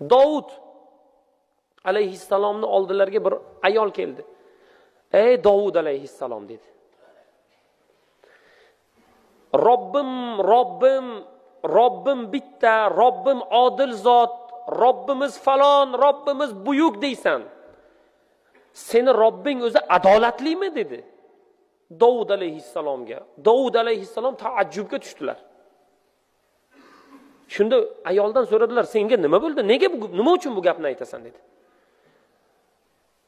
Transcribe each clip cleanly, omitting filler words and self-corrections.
Davud alayhissalomning oldilariga bir ayol keldi. Ey Davud alayhissalom dedi. Robbim bitta, Robbim odil zot, Robbimiz falon, Robbimiz buyuk deysan. Seni Robbing o'zi adolatlimi dedi. Davud alayhissalomga. Davud alayhissalom taajjubga tushdilar. Shunda ayoldan so'radilar, senga nima bo'ldi? Nima uchun bu gapni aytasan dedi.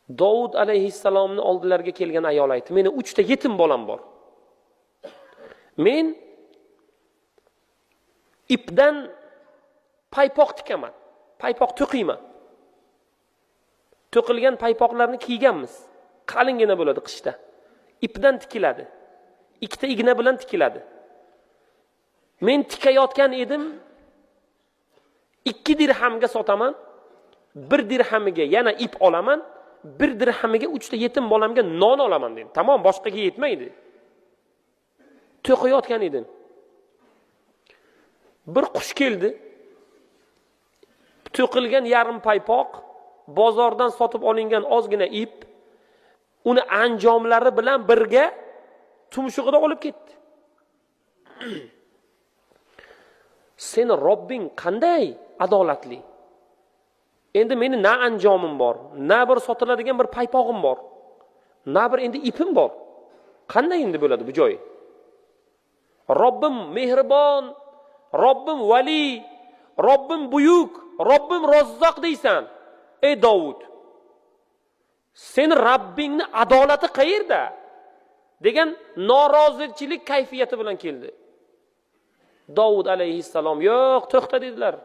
Davud alayhissalomning oldilariga kelgan ayol aytdi, meni 3 ta yetim bolam bor. Men ipdan paypoq tikaman, paypoq to'qiyman. To'qilgan paypoqlarni kiyganmiz. Qalingina bo'ladi qishda. Ipdan tikiladi. 2 ta igna bilan tikiladi. Men tikayotgan edim. 2 dirhamga sotaman. 1 dirhamiga yana ip olaman. 1 dirhamiga 3 ta yetim bolamga non olaman dedi. Tamam, boshqaga yetmaydi. To'qiyotgan edim. Bir qush keldi. To'qilgan yarim paypoq, bozordan sotib olingan ozgina ip, uni anjomlari bilan birga tumshug'ida olib ketdi. Seni Robbing qanday adolatli? Endi meni na anjomim bor, na bir sotiladigan bir paypog'im bor, na bir endi ipim bor. Qanday endi bo'ladi bu joy? Robbim mehribon, Robbim vali, Robbim buyuk, Robbim Rozzoq deysan. Ey Davud, sen Robbingni adolati qayerda? degan norozichilik kayfiyati bilan keldi. Davud alayhissalom, yo'q, to'xta dedilar.